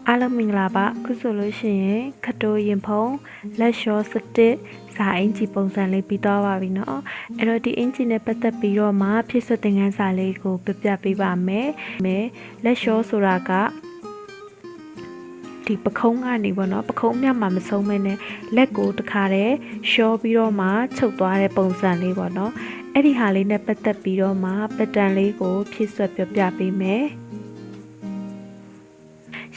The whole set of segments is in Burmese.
အားလုံးမင်္ဂလာပါခုဆိုလို့ရှိရင်ခတိုးရင်ဖုံလက်လျှောစတစ်ဇာအင်ဂျီပုံစံလေးပြီးသွားပါပြီเนาะအဲ့တော့ဒီအင်ဂျီနဲ့ပတ်သက်ပြီးတော့မှဖြစ်ဆွတ်သင်ခန်းစာလေးကိုပြပြပေးပါမယ်လက်လျှောဆိုတာကဒီပခုံးကနေပေါ့နော်ပခုံးမြတ်မှာမဆုံးမဲနဲ့လက်ကိုတခါတည်းရှောပြီးတော့မှချုပ်သွားတဲ့ပုံစံလေးပေါ့နော်အဲ့ဒီဟာလေးနဲ့ပတ်သက်ပြီးတော့မှပတ်တန်လေးကိုဖြစ်ဆွတ်ပြပြပေးမယ်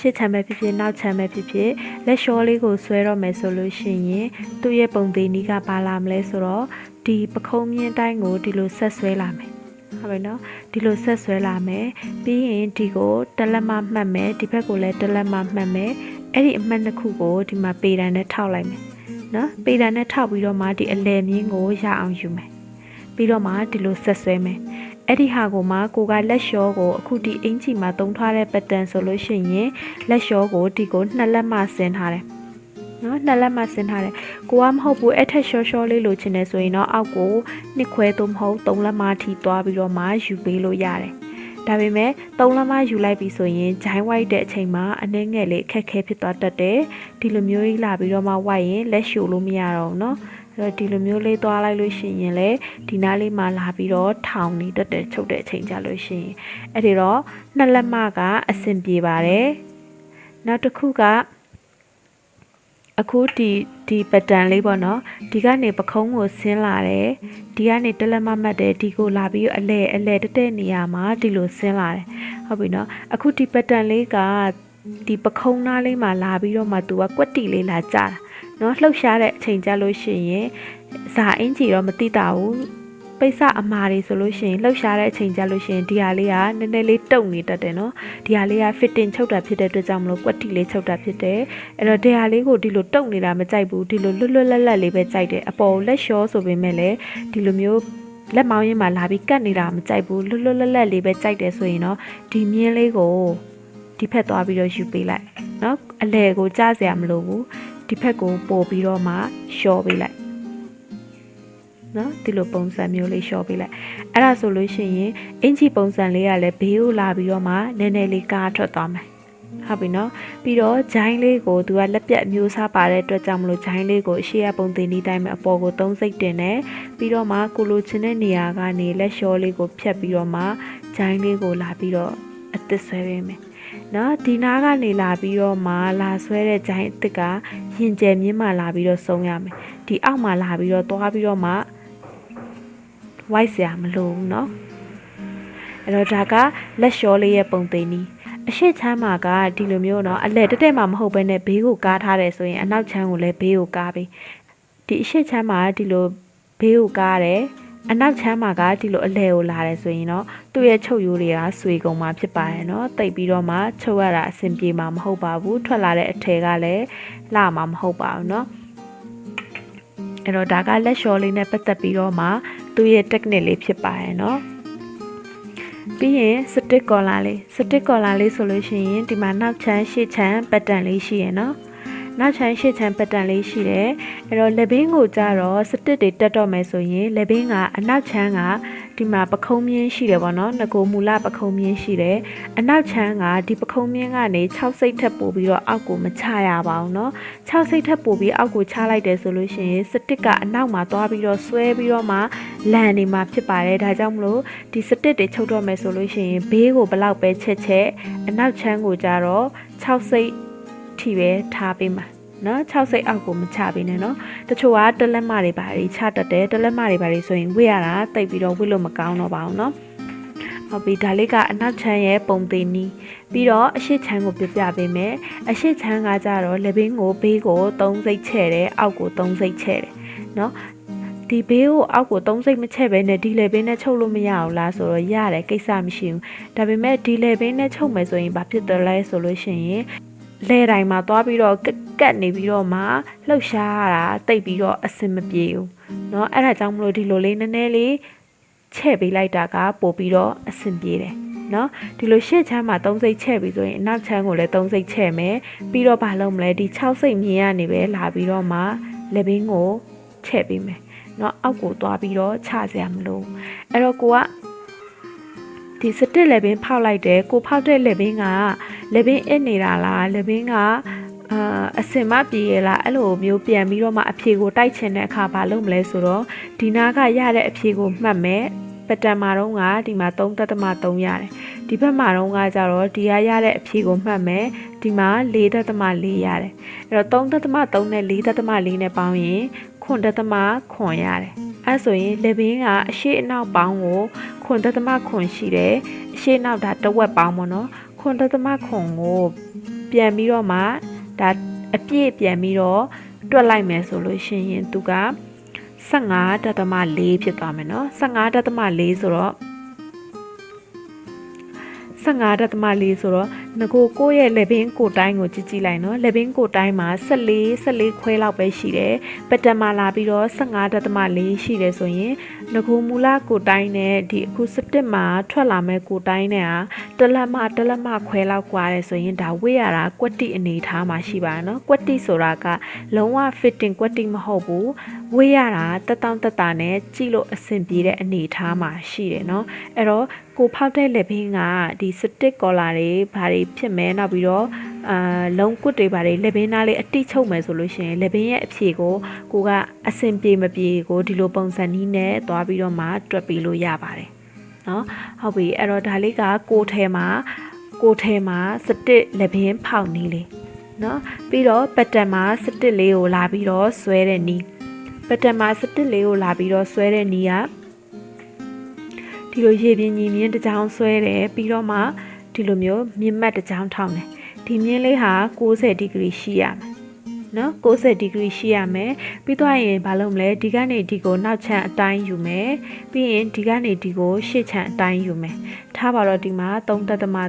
ရှစ်ချမ်းပဲဖြစ်ဖြစ်နောက်ချမ်းပဲဖြစ်ဖြစ်လက်လျှောလေးကိုဆွဲတော့မယ်ဆိုလို့ရှိရင်သူ့ရဲ့ပုံသေးနီးကပါလာမလဲဆိုတော့ဒီပခုံးမြင့်တိုင်းကိုဒီလိုဆက်ဆွဲလာမယ်ဟုတ်ပြီနော်ဒီလိုဆက်ဆွဲလာမယ်ပြီးရင်ဒီကိုတလက်မမှတ်မယ်ဒီဘက်ကိုလည်းတလက်မမှတ်မယ်အဲ့ဒီအမှတ်တစ်ခုကိုဒီမှာပေတံနဲ့ထောက်လိုက်မယ်နော်ပေတံနဲ့ထောက်ပြီးတော့မှဒီအလယ်မြင်းကိုရအောင်ယူမယ်ပြီးတော့မှဒီလိုဆက်ဆွဲမယ်အဲ့ဒီဟာကိုမှကိုကလက်လျှောကိုအခုဒီအင်ဂျီမှာသုံးထားတဲ့ပတ်တန်ဆိုလို့ရှိရင်လက်လျှောကိုဒီကိုနှစ်လက်မှဆင်းထားတယ်နော်နှစ်လက်မှဆင်းထားတယ်ကိုကမဟုတ်ဘူးအဲ့ထက်ရှော့ရှော့လေးလိုချင်တယ်ဆိုရင်တော့အောက်ကိုနှစ်ခွဲသို့မဟုတ်သုံးလက်မှထိသွားပြီးတော့မှယူပေးလို့ရတယ်ဒါပေမဲ့သုံးလက်မှယူလိုက်ပြီဆိုရင်ဂျိုင်းဝိုက်တဲ့အချိန်မှာအနှဲငယ်လေးအခက်ခဲဖြစ်သွားတတ်တယ်ဒီလိုမျိုးကြီးလာပြီးတော့မှဝိုက်ရင်လက်ရှူလို့မရတော့ဘူးနော်ဒီလိုမျိုးလေးသွားလိုက်လို့ရှိရင်လေဒီနားလေးမှာလာပြီးတော့ထောင်နေတတ်တယ်ချုပ်တဲ့အချိန်ကြလို့ရှိရင်အဲ့ဒီတော့နှစ်လက်မကအဆင်ပြေပါတယ်နောက်တစ်ခုကအခုဒီပတန်လေးပေါ့နော်ဒီကနေပခုံးကိုဆင်းလာတယ်ဒီကနေတလက်မမှတ်တယ်ဒီကိုလာပြီးအလဲတက်နေရမှာဒီလိုဆင်းလာတယ်ဟုတ်ပြီနော်အခုဒီပတန်လေးကဒီပခုံးသားလေးမှာလာပြီးတော့မှသူကကွက်တီလေးလာကြတာနော်လှုပ်ရှားတဲ့အချိန်ကြလို့ရှိရင်ဇာအင်ဂျီတော့မတိတာဘူးပိတ်စအမာတွေဆိုလို့ရှိရင်လှုပ်ရှားတဲ့အချိန်ကြလို့ရှိရင်ဒီဟာလေးကနည်းနည်းလေးတုံနေတတ်တယ်နော်ဒီဟာလေးက fitting ချုပ်တာဖြစ်တဲ့အတွက်ကြောင့်မလို့ကွက်တီလေးချုပ်တာဖြစ်တယ်အဲ့တော့ဒီဟာလေးကိုဒီလိုတုံနေတာမကြိုက်ဘူးဒီလိုလွတ်လွတ်လပ်လပ်လေးပဲကြိုက်တယ်အပေါ်လက်လျှောဆိုပေမဲ့လည်းဒီလိုမျိုးလက်မောင်းရင်းမှာလာပြီးကတ်နေတာမကြိုက်ဘူးလွတ်လွတ်လပ်လပ်လေးပဲကြိုက်တယ်ဆိုရင်တော့ဒီမြင်းလေးကိုဒီဖက်သွားပြီးတော့ယူပေးလိုက်နော်အလဲကိုကြားစရာမလိုဘူးဒီဖက်ကိုပို့ပြီးတော့မှရှော့ပေးလိုက်နော်ဒီလိုပုံစံမျိုးလေးရှော့ပေးလိုက်အဲ့ဒါဆိုလို့ရှိရင်အင်ဂျီပုံစံလေးကလည်းဘေးကိုလာပြီးတော့မှနည်းနည်းလေးကားထွက်သွားမယ်ဟုတ်ပြီနော်ပြီးတော့ဂျိုင်းလေးကိုသူကလက်ပြတ်မျိုးစားပါတဲ့အတွက်ကြောင့်မလို့ဂျိုင်းလေးကိုအရှိရပုံတင်ဒီတိုင်းမှာအပေါ်ကိုသုံးစိတ်တင်တယ်ပြီးတော့မှကိုလိုချင်တဲ့နေရာကနေလက်လျှောလေးကိုဖြတ်ပြီးတော့မှဂျိုင်းလေးကိုလာပြီးတော့အသစ်ဆွဲပေးမယ်နော်ဒီနားကနေလာပြီးတော့မှလာဆွဲတဲ့ဂျိုင်းအစ်စ်ကရင်ကျယ်မြင့်မှလာပြီးတော့ဆုံးရမယ်ဒီအောက်မှာလာပြီးတော့သွားပြီးတော့မှဝိုက်စရာမလိုဘူးเนาะအဲ့တော့ဒါကလက်လျှောလေးရဲ့ပုံသေးနီးအရှိချမ်းမှာကဒီလိုမျိုးเนาะအလဲတက်တက်မှာမဟုတ်ဘဲနဲ့ဘေးကိုကားထားတယ်ဆိုရင်အနောက်ချမ်းကိုလည်းဘေးကိုကားပြီးဒီအရှိချမ်းမှာဒီလိုဘေးကိုကားတယ်အနောက်ချမ်းမှာကဒီလိုအလဲကိုလာတယ်ဆိုရင်တော့သူ့ရဲ့ချုပ်ရိုးတွေကဆွေကုန်မှာဖြစ်ပါတယ်เนาะတိတ်ပြီးတော့မှချုပ်ရတာအဆင်ပြေမှာမဟုတ်ပါဘူးထွက်လာတဲ့အထည်ကလည်းလှမှာမဟုတ်ပါဘူးเนาะအဲ့တော့ဒါကလက်လျှောလေးနဲ့ပတ်သက်ပြီးတော့မှသူ့ရဲ့ technique လေးဖြစ်ပါတယ်เนาะပြီးရင်စတစ်ကော်လာလေးဆိုလို့ရှိရင်ဒီမှာနောက်ချမ်းရှေ့ချမ်းပတ်တန်လေးရှိရယ်เนาะနောက်ချမ်းရှေ့ချမ်းပတ်တန်လေးရှိတယ်အဲ့တော့လက်ဘင်းကိုကြတော့စတစ်တွေတက်တော့မယ်ဆိုရင်လက်ဘင်းကအနောက်ချမ်းကဒီမှာပခုံးမြင်းရှိတယ်ပေါ့နော်ငကိုမူလပခုံးမြင်းရှိတယ်အနောက်ချမ်းကဒီပခုံးမြင်းကနေ6စိတ်ထပ်ပို့ပြီးတော့အောက်ကိုမချရပါဘူးเนาะ6စိတ်ထပ်ပို့ပြီးအောက်ကိုချလိုက်တယ်ဆိုလို့ရှိရင်စတစ်ကအနောက်မှာသွားပြီးတော့ဆွဲပြီးတော့မှလန်နေမှာဖြစ်ပါတယ်ဒါကြောင့်မလို့ဒီစတစ်တွေချုပ်တော့မယ်ဆိုလို့ရှိရင်ဘေးကိုဘလောက်ပဲချက်အနောက်ချမ်းကိုကြတော့6စိတ်ထိပဲထားပေးမှာနော်6စိတ်အောက်ကိုမချပေးနဲ့နော်တချို့ကတလက်မတွေပါတွေချတတ်တယ်တလက်မတွေပါတွေဆိုရင်ဝစ်ရတာတိတ်ပြီးတော့ဝစ်လို့မကောင်းတော့ပါဘူးနော်ဟုတ်ပြီဒါလေးကအနောက်ချမ်းရဲ့ပုံသေးနီးပြီးတော့အရှိချမ်းကိုပြပြပေးမယ်အရှိချမ်းကကြတော့လက်ဘင်းကိုဘေးကို3စိတ်ချဲ့တယ်အောက်ကို3စိတ်ချဲ့တယ်နော်ဒီဘေးကိုအောက်ကို3စိတ်မချဲ့ပဲနဲ့ဒီလက်ဘင်းနဲ့ချုပ်လို့မရဘူးလားဆိုတော့ရတယ်ကိစ္စမရှိဘူးဒါပေမဲ့ဒီလက်ဘင်းနဲ့ချုပ်မယ်ဆိုရင်ဘာဖြစ်တယ်လဲဆိုလို့ရှိရင်လဲတိုင်းမှာသွားပြီးတော့ကတ်နေပြီးတော့မှလှုပ်ရှားရတာတိတ်ပြီးတော့အဆင်မပြေဘူးเนาะအဲ့ဒါကြောင့်မလို့ဒီလိုလေးနည်းနည်းလေးချဲ့ပေးလိုက်တာကပို့ပြီးတော့အဆင်ပြေတယ်เนาะဒီလိုရှေ့ချမ်းမှာ3စိတ်ချဲ့ပြီးဆိုရင်အနောက်ချမ်းကိုလည်း3စိတ်ချဲ့မယ်ပြီးတော့ဘာလုပ်မလဲဒီ6စိတ်မြင်ရနေပဲလာပြီးတော့မှလက်ဘင်းကိုချဲ့ပေးမယ်เนาะအောက်ကိုသွားပြီးတော့ချစရာမလိုအဲ့တော့ကိုက ဒီစတစ်လက်ပင်ဖောက်လိုက်တယ်ကိုဖောက်တဲ့လက်ပင်ကလက်ပင်အစ်နေတာလားလက်ပင်ကအစင်မပြေရလားအဲ့လိုမျိုးပြန်ပြီးတော့မှအဖြေကိုတိုက်ချင်တဲ့အခါဘာလုပ်မလဲဆိုတော့ဒီနာကရတဲ့အဖြေကိုမှတ်မယ်ပတံမာတော့ကဒီမှာ3.3ရတယ်ဒီဘက်မှာတော့ကကြတော့ဒီရရတဲ့အဖြေကိုမှတ်မယ်ဒီမှာ4.4ရတယ်အဲ့တော့3.3နဲ့4.4နဲ့ပေါင်းရင်9.9ရတယ်အဲ့ဆိုရင်လက်ဘင်းကအရှိအနောက်ပေါင်းကို9.9ရှိတယ်အရှိနောက်ဒါတဝက်ပေါင်းပေါ့နော်9.9ကိုပြန်ပြီးတော့မှဒါအပြည့်ပြန်ပြီးတော့တွက်လိုက်မယ်ဆိုလို့ရှိရင်သူက15.4ဖြစ်သွားမယ်နော်15.4ဆိုတော့15.4ဆိုတော့ငကိုရဲ့လက်ဘင်းကိုတိုင်းကိုကြည့်လိုက်နော်လက်ဘင်းကိုတိုင်းမှာ14ခွဲလောက်ပဲရှိတယ်ပတံမှာလာပြီးတော့15.4ရှိတယ်ဆိုရင်ငကိုမူလကိုတိုင်းနဲ့ဒီအခု17မှာထွက်လာမဲ့ကိုတိုင်းနဲ့ဟာတလက်မခွဲလောက်ကွာတယ်ဆိုရင်ဒါဝေ့ရတာကွက်တိအနေထားမှာရှိပါနော်ကွက်တိဆိုတာကလုံးဝ fitting ကွက်တိမဟုတ်ဘူးဝေ့ရတာတက်တာနဲ့ကြည့်လို့အဆင်ပြေတဲ့အနေထားမှာရှိတယ်နော်အဲ့တော့ကိုဖောက်တဲ့လက်ဘင်းကဒီစတစ်ကော်လာတွေဘာတွေဖြစ်မဲနောက်ပြီးတော့လုံးကွတ်တွေဘာတွေလက်ဘင်းသားလေးအတိချုပ်မယ်ဆိုလို့ရှိရင်လက်ဘင်းရဲ့အဖြေကိုကအဆင်ပြေမပြေကိုဒီလိုပုံစံနည်းနဲ့သွားပြီးတော့မှတွက်ပြီးလို့ရပါတယ်နော်ဟုတ်ပြီအဲ့တော့ဒါလေးကကိုထဲမှာစတစ်လက်ဘင်းဖောက်နည်းလေးနော်ပြီးတော့ပတံမှာစတစ်လေးကိုလာပြီးတော့ဆွဲတဲ့နည်းပတံမှာစတစ်လေးကိုလာပြီးတော့ဆွဲတဲ့နည်းကဒီလိုရေပြင်းညီမြင့်တစ်ချောင်းဆွဲတယ်ပြီးတော့မှဒီလိုမျိုးမြင့်မတ်တစ်ချောင်းထောင်းတယ်ဒီမြင့်လေးဟာ90ဒီဂရီရှိရမယ်နော်90ဒီဂရီရှိရမယ်ပြီးတော့ရင်ဘာလုပ်မလဲဒီကနေဒီကိုနောက်ချမ်းအတိုင်းယူမယ်ပြီးရင်ဒီကနေဒီကိုရှေ့ချမ်းအတိုင်းယူမယ်ထားပါတော့ဒီမှာ3.3ဒီမှာ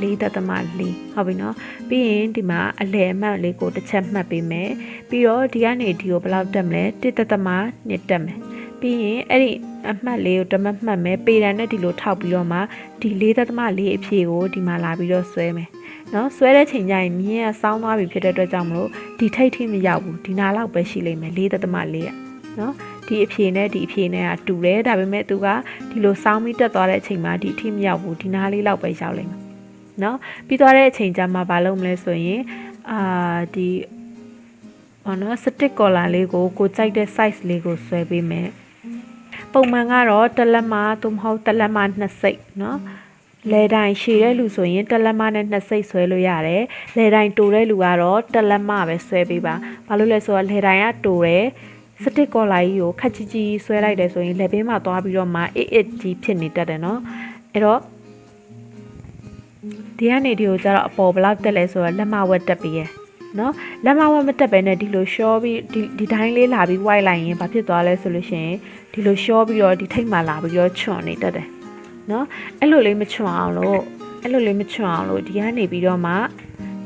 4.4ဟုတ်ပြီနော်ပြီးရင်ဒီမှာအလယ်အမှတ်လေးကိုတစ်ချက်မှတ်ပေးမယ်ပြီးတော့ဒီကနေဒီကိုဘယ်လောက်တက်မလဲ1.2တက်မယ်ပြီးရင်အဲ့ဒီအမှတ်လေးကိုတမတ်မှတ်မယ်ပေတံနဲ့ဒီလိုထောက်ပြီးတော့မှဒီ4.4အဖြေကိုဒီမှာလာပြီးတော့ဆွဲမယ်နော်ဆွဲတဲ့ချိန်ကျရင်မြင်းကစောင်းသွားပြီဖြစ်တဲ့အတွက်ကြောင့်မလို့ဒီထိတ်ထိမရောက်ဘူးဒီနာလောက်ပဲရှိလိမ့်မယ်4.4ကနော်ဒီအဖြေနဲ့ဒီအဖြေနဲ့ကတူတယ်ဒါပေမဲ့သူကဒီလိုစောင်းပြီးတက်သွားတဲ့အချိန်မှာဒီအထိမရောက်ဘူးဒီနာလေးလောက်ပဲရောက်လိမ့်မယ်နော်ပြီးသွားတဲ့အချိန်ကျမှဘာလုပ်မလဲဆိုရင်ဒီဘာနော်စတစ်ကော်လာလေးကိုကြိုက်တဲ့ size လေးကိုဆွဲပေးမယ်ပုံမှန်ကတော့တလက်မသို့မဟုတ်တလက်မ2စိတ်နော်လဲတိုင်းရှည်တဲ့လူဆိုရင်တလက်မနဲ့2စိတ်ဆွဲလို့ရတယ်လဲတိုင်းတိုတဲ့လူကတော့တလက်မပဲဆွဲပေးပါဘာလို့လဲဆိုတော့လဲတိုင်းကတိုတယ်စတစ်ကော်လာကြီးကိုခက်ကြီးဆွဲလိုက်တယ်ဆိုရင်လက်ဘင်းမှာသွားပြီးတော့မှအေးကြီးဖြစ်နေတတ်တယ်နော်အဲ့တော့ဒီကနေဒီကိုကျတော့အပေါ်ဘလောက်တက်လဲဆိုတော့လက်မဝက်တက်ပြီးရယ်နော်လက်မဝက်မတက်ပဲနဲ့ဒီလိုရှော့ပြီးဒီတိုင်းလေးလာပြီးဝိုက်လိုက်ရင်ဘာဖြစ်သွားလဲဆိုလို့ရှိရင်ဒီလိုရှော့ပြီးတော့ဒီထိတ်မှလာပြီးတော့ချွန်နေတတ်တယ်နော်အဲ့လိုလေးမချွန်အောင်လို့ဒီကနေပြီးတော့မှ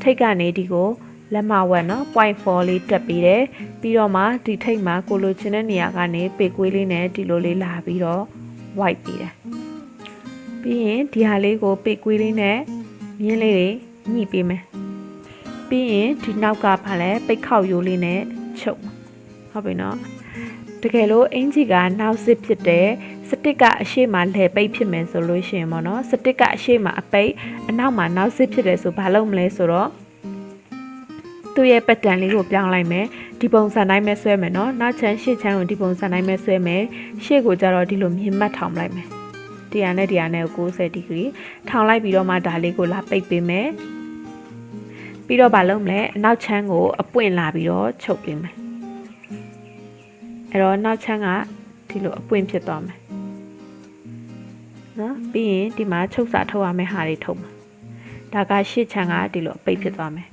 ထိတ်ကနေဒီကိုလက်မဝက်နော် 0.4 လေးတက်ပြီးတယ်ပြီးတော့မှဒီထိတ်မှာကိုလိုချင်တဲ့နေရာကနေပေကွေးလေးနဲ့ဒီလိုလေးလာပြီးတော့ white ပြီးတယ်ပြီးရင်ဒီဟာလေးကိုပေကွေးလေးနဲ့မြင်းလေးတွေညှိပေးမယ်ပြီးရင်ဒီနောက်ကဖာလဲပိတ်ခောက်ရိုးလေးနဲ့ချုပ်ဟုတ်ပြီနော်တကယ်လို့အင်ဂျီကနောက်စစ်ဖြစ်တယ်စတစ်ကအရှိမလှည့်ပိတ်ဖြစ်မယ်ဆိုလို့ရှိရင်ပေါ့နော်စတစ်ကအရှိမအပိတ်အနောက်မှာနောက်စစ်ဖြစ်တယ်ဆိုဘာလုပ်မလဲဆိုတော့သူ့ရဲ့ပတ်တန်လေးကိုပြောင်းလိုက်မယ်ဒီပုံစံတိုင်းပဲဆွဲမယ်နော်နောက်ချမ်းရှေ့ချမ်းကိုဒီပုံစံတိုင်းပဲဆွဲမယ်ရှေ့ကိုကျတော့ဒီလိုမြင်မှတ်ထောင်လိုက်မယ်တရားနဲ့ကို90ဒီဂရီထောင်လိုက်ပြီးတော့မှဒါလေးကိုလာပိတ်ပေးမယ်ပြီးတော့ဘာလုပ်မလဲအနောက်ချမ်းကိုအပွင့်လာပြီးတော့ချုပ်ပေးမယ်အဲ့တော့နောက်ချမ်းကဒီလိုအပွင့်ဖြစ်သွားမယ်နော်ပြီးရင်ဒီမှာချုပ်စာထုတ်ရမယ့်ဟာတွေထုတ်မှာဒါကရှစ်ချမ်းကဒီလိုအပိတ်ဖြစ်သွားမယ်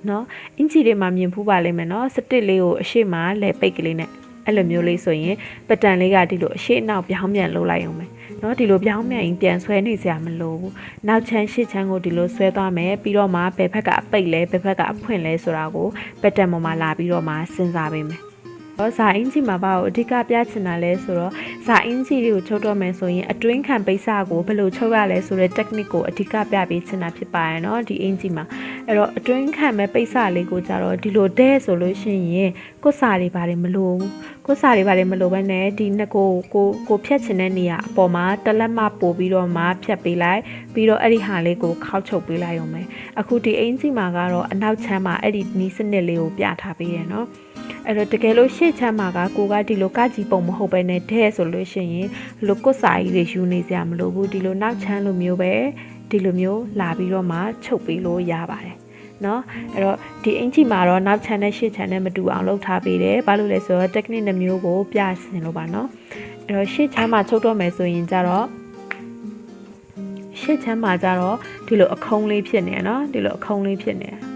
နော်အင်ဂျီတွေမှာမြင်ဖူးပါလိမ့်မယ်နော်စတစ်လေးကိုအရှိမလဲပိတ်ကလေးနဲ့အဲ့လိုမျိုးလေးဆိုရင်ပတန်လေးကဒီလိုအရှိအနောက်ပြောင်းပြန်လုပ်လိုက်အောင်မယ်နော်ဒီလိုပြောင်းပြန်ရင်ပြန်ဆွဲနေစရာမလိုဘူးနောက်ချမ်းရှစ်ချမ်းကိုဒီလိုဆွဲသွားမယ်ပြီးတော့မှဘယ်ဘက်ကအပိတ်လဲဘယ်ဘက်ကအဖွင့်လဲဆိုတာကိုပတန်ပေါ်မှာလာပြီးတော့မှစဉ်းစားပေးမယ် ဇာအင်ဂျီမှာဘာကိုအဓိကပြချင်တာလဲဆိုတော့ဇာအင်ဂျီတွေကိုချုပ်တော့မယ်ဆိုရင်အတွင်းခံပိတ်စကိုဘယ်လိုချုပ်ရလဲဆိုတဲ့ technique ကိုအဓိကပြပေးချင်တာဖြစ်ပါရဲ့เนาะဒီအင်ဂျီမှာအဲ့တော့အတွင်းခံမဲ့ပိတ်စလေးကိုကြတော့ဒီလိုတဲ့ဆိုလို့ရှိရင်ကွတ်စာတွေပါတယ်မလို့ကွတ်စာတွေပါတယ်မလို့ပဲနဲ့ဒီနှစ်ကိုဖြတ်ချင်တဲ့နေရာအပေါ်မှာတလက်မပို့ပြီးတော့မှဖြတ်ပေးလိုက်ပြီးတော့အဲ့ဒီဟာလေးကိုခောက်ချုပ်ပေးလိုက်ရုံပဲအခုဒီအင်ဂျီမှာကတော့အနောက်ချမ်းမှာအဲ့ဒီနီးစနစ်လေးကိုပြထားပေးရเนาะအဲ့တော့တကယ်လို့ရှေ့ချမ်းမှာကိုကဒီလိုကကြီးပုံမဟုတ်ပဲနဲ့တဲ့ဆိုလို့ရှိရင်လိုကွတ်စာကြီးတွေယူနေစရာမလိုဘူးဒီလိုနောက်ချမ်းလိုမျိုးပဲဒီလိုမျိုးလာပြီးတော့မှချုပ်ပေးလို့ရပါတယ်เนาะအဲ့တော့ဒီအင်ဂျီမှာတော့နောက်ချမ်းနဲ့ရှေ့ချမ်းနဲ့မတူအောင်လုပ်ထားပေးတယ်ဘာလို့လဲဆိုတော့ technique နှမျိုးကိုပြစင်လို့ပါเนาะအဲ့တော့ရှေ့ချမ်းမှာချုပ်တော့မယ်ဆိုရင်ကြတော့ရှေ့ချမ်းမှာကြတော့ဒီလိုအခုံးလေးဖြစ်နေเนาะဒီလိုအခုံးလေးဖြစ်နေ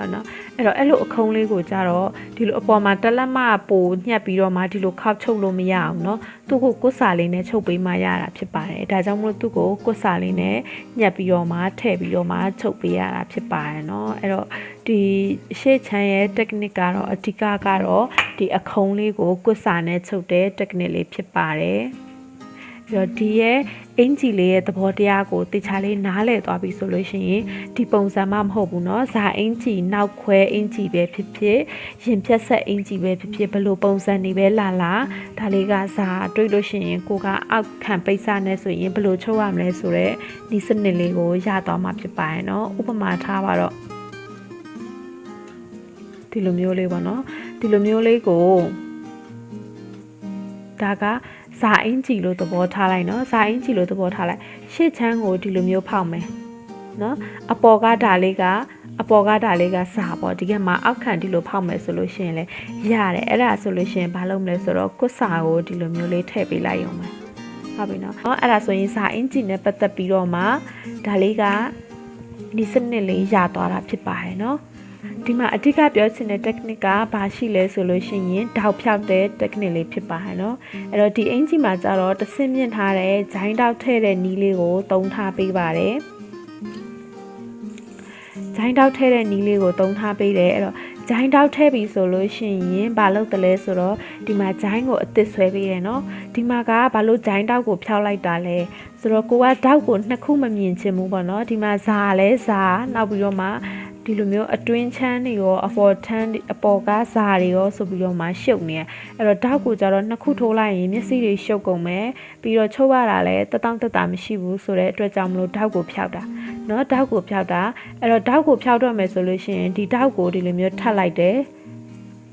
ဟုတ်နော်အဲ့တော့အဲ့လိုအခုံးလေးကိုကြတော့ဒီလိုအပေါ်မှာတလက်မပိုညှက်ပြီးတော့မှဒီလိုခောက်ချုပ်လို့မရအောင်နော်သူ့ကိုကွတ်စာလေးနဲ့ချုပ်ပေးမှရတာဖြစ်ပါတယ်ဒါကြောင့်မလို့သူ့ကိုကွတ်စာလေးနဲ့ညှက်ပြီးတော့မှထည့်ပြီးတော့မှချုပ်ပေးရတာဖြစ်ပါတယ်နော်အဲ့တော့ဒီရှေ့ချမ်းရဲ့ technique ကတော့အဓိကကတော့ဒီအခုံးလေးကိုကွတ်စာနဲ့ချုပ်တဲ့ technique လေးဖြစ်ပါတယ်အဲ့တော့ဒီရဲ့အင်ဂျီလေးရဲ့သဘောတရားကိုတေချာလေးနားလည်သွားပြီဆိုလို့ရှိရင်ဒီပုံစံမှမဟုတ်ဘူးเนาะဇာအင်ဂျီနောက်ခွဲအင်ဂျီပဲဖြစ်ဖြစ်ရင်ဖြတ်ဆက်အင်ဂျီပဲဖြစ်ဖြစ်ဘယ်လိုပုံစံနေပဲလာဒါလေးကဇာတွေးလို့ရှိရင်ကိုကအောက်ခံပိတ်စနဲ့ဆိုရင်ဘယ်လိုချုပ်ရမလဲဆိုတော့ဒီစနစ်လေးကိုရသွားမှာဖြစ်ပါတယ်เนาะဥပမာထားပါတော့ဒီလိုမျိုးလေးပေါ့เนาะဒီလိုမျိုးလေးကိုဒါကဇာအင်ဂျီလို့သဘောထားလိုက်เนาะဇာအင်ဂျီလို့သဘောထားလိုက်ရှေ့ချမ်းကိုဒီလိုမျိုးဖောက်မယ်เนาะအပေါ်ကဒါလေးကဇာပေါ့ဒီကမှာအောက်ခံဒီလိုဖောက်မယ်ဆိုလို့ရှိရင်လေရတယ်အဲ့ဒါဆိုလို့ရှိရင်ဘာလုပ်မလဲဆိုတော့ကွတ်စာကိုဒီလိုမျိုးလေးထည့်ပေးလိုက်ရုံပဲဟုတ်ပြီเนาะအဲ့ဒါဆိုရင်ဇာအင်ဂျီနဲ့ပတ်သက်ပြီးတော့မှဒါလေးကဒီစနစ်လေးရသွားတာဖြစ်ပါတယ်เนาะဒီမှာအဓိကပြောချင်တဲ့ technique ကဘာရှိလဲဆိုလို့ရှိရင်တောက်ဖြောက်တဲ့ technique လေးဖြစ်ပါတယ်เนาะအဲ့တော့ဒီအင်ဂျီမှာကျတော့တဆင့်မြင့်ထားတဲ့ဂျိုင်းတောက်ထည့်တဲ့နီးလေးကိုသုံးထားပေးပါတယ်ဂျိုင်းတောက်ထည့်တဲ့နီးလေးကိုသုံးထားပေးတယ်အဲ့တော့ဂျိုင်းတောက်ထည့်ပြီဆိုလို့ရှိရင်ဘာလုပ်တယ်လဲဆိုတော့ဒီမှာဂျိုင်းကိုအသစ်ဆွဲပေးတယ်เนาะဒီမှာကဘာလို့ဂျိုင်းတောက်ကိုဖြောက်လိုက်တာလဲဆိုတော့ကိုကတောက်ကိုနှစ်ခုမမြင်ချင်ဘူးပေါ့เนาะဒီမှာဇာလဲဇာနောက်ပြီးတော့မှဒီလိုမျိုးအတွင်းချမ်းတွေရောအပေါ်ထမ်းအပေါ်ကဇာတွေရောဆိုပြီးတော့မှရှုပ်နေရအဲ့တော့တောက်ကိုကြတော့နှစ်ခုထိုးလိုက်ရင်မျက်စိတွေရှုပ်ကုန်မယ်ပြီးတော့ချုပ်ရတာလည်းတတောင့်တတမရှိဘူးဆိုတဲ့အတွက်ကြောင့်မလို့တောက်ကိုဖြောက်တာเนาะတောက်ကိုဖြောက်တာအဲ့တော့တောက်ကိုဖြောက်တော့မယ်ဆိုလို့ရှိရင်ဒီတောက်ကိုဒီလိုမျိုးထပ်လိုက်တယ်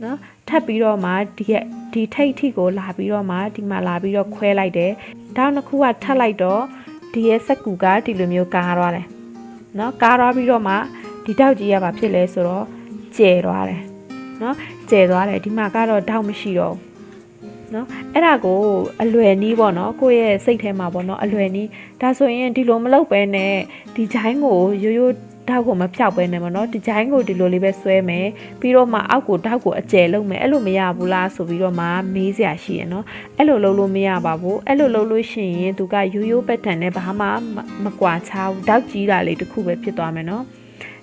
เนาะထပ်ပြီးတော့မှဒီထိတ်ထိကိုလာပြီးတော့မှဒီမှာလာပြီးတော့ခွဲလိုက်တယ်တောက်နှစ်ခုကထပ်လိုက်တော့ဒီရဲ့စက်ကူကဒီလိုမျိုးကားသွားတယ်เนาะကားသွားပြီးတော့မှဒီတောက်ကြီးကဘာဖြစ်လဲဆိုတော့ကျဲသွားတယ်เนาะကျဲသွားတယ်ဒီမှာကတော့တောက်မရှိတော့ဘူးเนาะအဲ့ဒါကိုအလွယ်နီးပေါ့เนาะကိုယ့်ရဲ့စိတ်ထဲမှာပေါ့เนาะအလွယ်နီးဒါဆိုရင်ဒီလိုမလုပ်ပဲနဲ့ဒီဂျိုင်းကိုရိုးတောက်ကိုမဖြောက်ပဲနဲ့ပေါ့เนาะဒီဂျိုင်းကိုဒီလိုလေးပဲဆွဲမယ်ပြီးတော့မှအောက်ကိုတောက်ကိုအကျဲလုပ်မယ်အဲ့လိုမရဘူးလားဆိုပြီးတော့မှမေးစရာရှိရယ်เนาะအဲ့လိုလုပ်လို့မရပါဘူးအဲ့လိုလုပ်လို့ရှိရင်သူကရိုးပက်တန်နဲ့ဘာမှမကွာခြားဘူးတောက်ကြီးတာလေးတစ်ခုပဲဖြစ်သွားမယ်เนาะ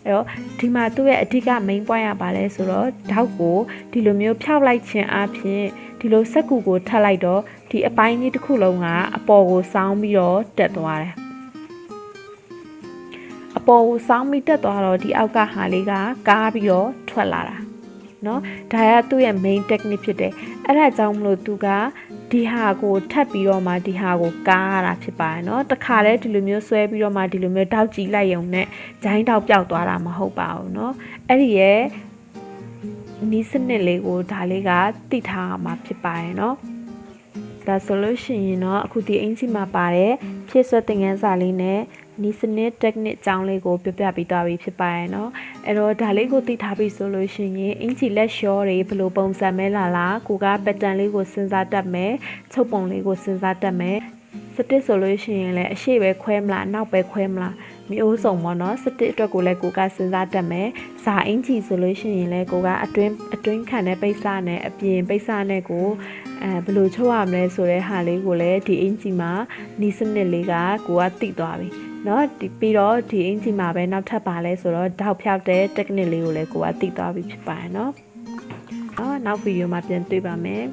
အဲ့တော့ဒီမှာသူ့ရဲ့အဓိက main point ကပါလဲဆိုတော့တောက်ကိုဒီလိုမျိုးဖြောက်လိုက်ခြင်းအပြင်ဒီလိုစက်ကူကိုထပ်လိုက်တော့ဒီအပိုင်းကြီးတစ်ခုလုံးကအပေါ်ကိုစောင်းပြီးတော့တက်သွားတယ်အပေါ်ကိုစောင်းပြီးတက်သွားတော့ဒီအောက်ကဟာလေးကကားပြီးတော့ထွက်လာတာเนาะဒါကသူ့ရဲ့ main technique ဖြစ်တယ်အဲ့ဒါကြောင့်မလို့သူကဒီဟာကိုထပ်ပြီးတော့မှဒီဟာကိုကားရတာဖြစ်ပါတယ်เนาะတခါတည်းဒီလိုမျိုးဆွဲပြီးတော့မှဒီလိုမျိုးတောက်ကြည့်လိုက်ရုံနဲ့ဂျိုင်းတောက်ပျောက်သွားတာမဟုတ်ပါဘူးเนาะအဲ့ဒီရဲ့နီးစနစ်လေးကိုဒါလေးကသိထားမှာဖြစ်ပါတယ်เนาะဒါဆိုလို့ရှိရင်เนาะအခုဒီအင်ဂျီမှာပါတဲ့ဖြည့်ဆွတ်သင်ခန်းစာလေးနဲ့နီးစနစ် technique အကြောင်းလေးကိုပြပြပေးသွားပြီဖြစ်ပါရဲ့เนาะအဲ့တော့ဒါလေးကိုသိထားပြီဆိုလို့ရှိရင်အင်ဂျီလက်လျှောတွေဘယ်လိုပုံစံမဲလာကိုက pattern လေးကိုစဉ်းစားတတ်မယ်ချုပ်ပုံလေးကိုစဉ်းစားတတ်မယ်စတစ်ဆိုလို့ရှိရင်လည်းအရှိပဲခွဲမလားနောက်ပဲခွဲမလားမျိုးစုံပေါ့နော်စတစ်အတွက်ကိုလည်းကိုကစဉ်းစားတတ်မယ်ဇာအင်ဂျီဆိုလို့ရှိရင်လည်းကိုကအတွင်းခံတဲ့ပိတ်စနဲ့အပြင်ပိတ်စနဲ့ကိုဘယ်လိုချုပ်ရမလဲဆိုတဲ့ဟာလေးကိုလည်းဒီအင်ဂျီမှာနီးစနစ်လေးကကိုကသိသွားပြီเนาะပြီးတော့ဒီအင်ဂျီမှာပဲနောက်ထပ်ပါလဲဆိုတော့တောက်ဖြောက်တဲ့ technique လေးကိုလည်းကိုကသိသွားပြီဖြစ်ပါတယ်เนาะ နောက်ဗီဒီယိုမှာပြန်တွေ့ပါမယ်